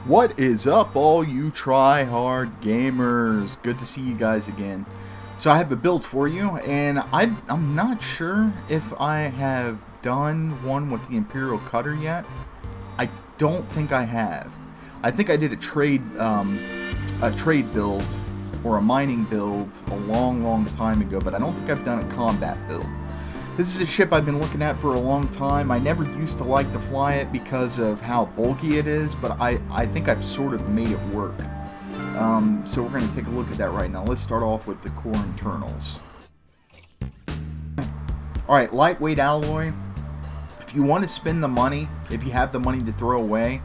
What is up, all you try-hard gamers? Good to see you guys again. So I have a build for you, and I'm not sure if I have done one with the Imperial cutter yet. I don't think I have. I think I did a trade build or a mining build a long time ago, but I don't think I've done a combat build. This is a ship I've been looking at for a long time. I never used to like to fly it because of how bulky it is, but I think I've sort of made it work. So we're going to take a look at that right now. Let's start off with the core internals. Alright, lightweight alloy. If you want to spend the money, if you have the money to throw away,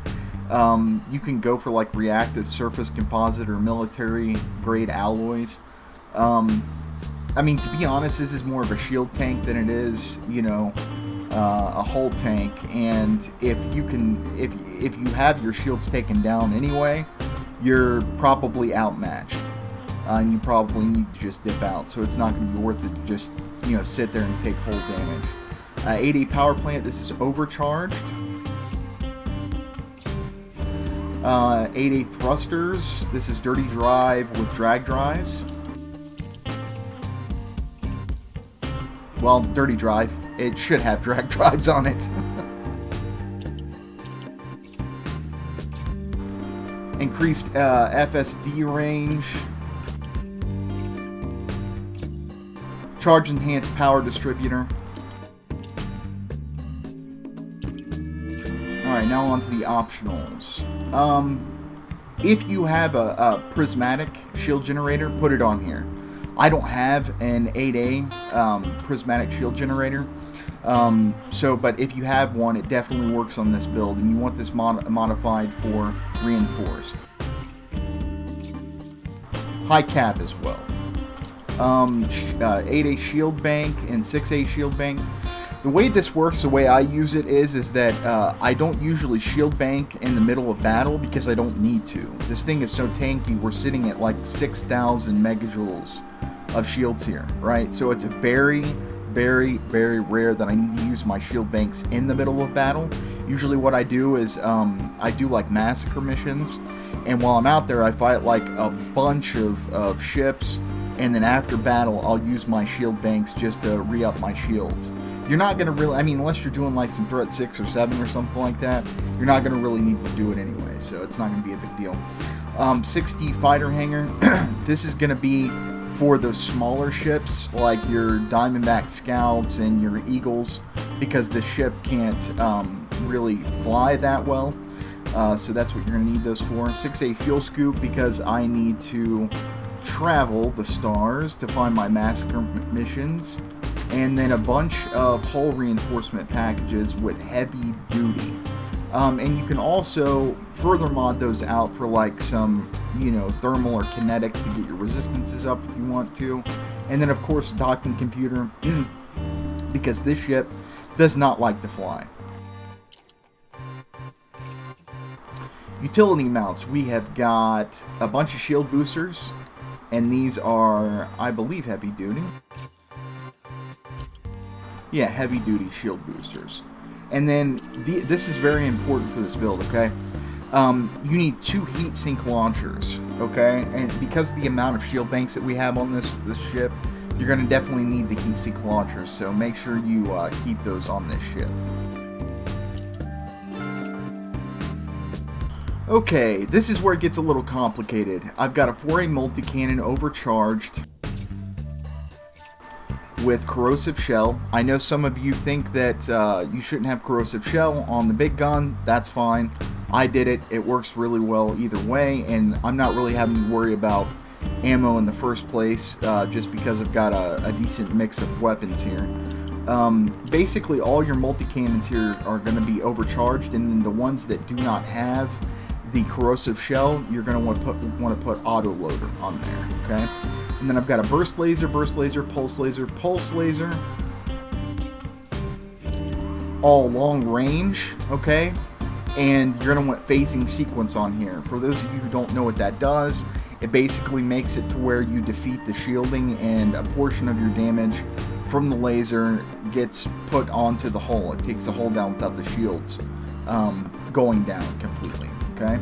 you can go for like reactive surface composite or military grade alloys. I mean, to be honest, this is more of a shield tank than it is, you know, a hull tank. And if you have your shields taken down anyway, you're probably outmatched, and you probably need to just dip out. So it's not going to be worth it to just, you know, sit there and take hull damage. 8A power plant. This is overcharged. 8A thrusters. This is dirty drive with drag drives. Well, dirty drive. It should have drag drives on it. Increased FSD range. Charge enhanced power distributor. Alright, now on to the optionals. If you have a prismatic shield generator, put it on here. I don't have an 8A prismatic shield generator, but if you have one, it definitely works on this build, and you want this modified for reinforced. High cap as well. 8A shield bank and 6A shield bank. The way this works, the way I use it is that I don't usually shield bank in the middle of battle because I don't need to. This thing is so tanky, we're sitting at like 6,000 megajoules of shields here, right? So it's very rare that I need to use my shield banks in the middle of battle. Usually what I do is I do like massacre missions, and while I'm out there I fight like a bunch of ships, and then after battle I'll use my shield banks just to re-up my shields. You're not going to really, I mean, unless you're doing like some threat 6 or 7 or something like that, you're not going to really need to do it anyway, so it's not going to be a big deal. 6D fighter hangar. This is going to be for those smaller ships like your Diamondback Scouts and your Eagles, because the ship can't really fly that well. So that's what you're going to need those for. 6A fuel scoop, because I need to travel the stars to find my massacre missions. And then a bunch of hull reinforcement packages with heavy duty. And you can also further mod those out for like some, you know, thermal or kinetic to get your resistances up if you want to. And then of course docking computer, because this ship does not like to fly. Utility mounts. We have got a bunch of shield boosters, and these are, I believe, heavy duty. Yeah, heavy duty shield boosters. And then this is very important for this build, okay? You need 2 heat sink launchers, okay? And because of the amount of shield banks that we have on this ship, you're going to definitely need the heat sink launchers, so make sure you keep those on this ship. Okay, this is where it gets a little complicated. I've got a 4A multi-cannon overcharged with corrosive shell. I know some of you think that you shouldn't have corrosive shell on the big gun. That's fine. I did it. It works really well either way, and I'm not really having to worry about ammo in the first place, just because I've got a decent mix of weapons here. Basically, all your multi-cannons here are going to be overcharged, and then the ones that do not have the corrosive shell, you're going to want to put auto loader on there, okay? And then I've got a burst laser, pulse laser, all long range, okay? And you're going to want phasing sequence on here. For those of you who don't know what that does, it basically makes it to where you defeat the shielding and a portion of your damage from the laser gets put onto the hull. It takes the hull down without the shields going down completely, okay?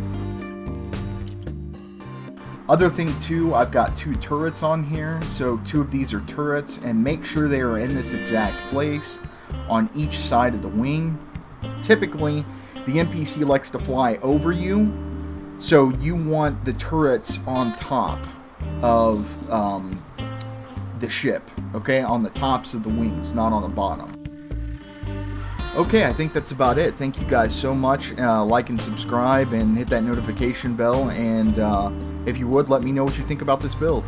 Other thing too, I've got 2 turrets on here, so 2 of these are turrets, and make sure they are in this exact place on each side of the wing. Typically, the NPC likes to fly over you, so you want the turrets on top of the ship, okay? On the tops of the wings, not on the bottom. Okay, I think that's about it. Thank you guys so much. Like and subscribe and hit that notification bell, and if you would, let me know what you think about this build.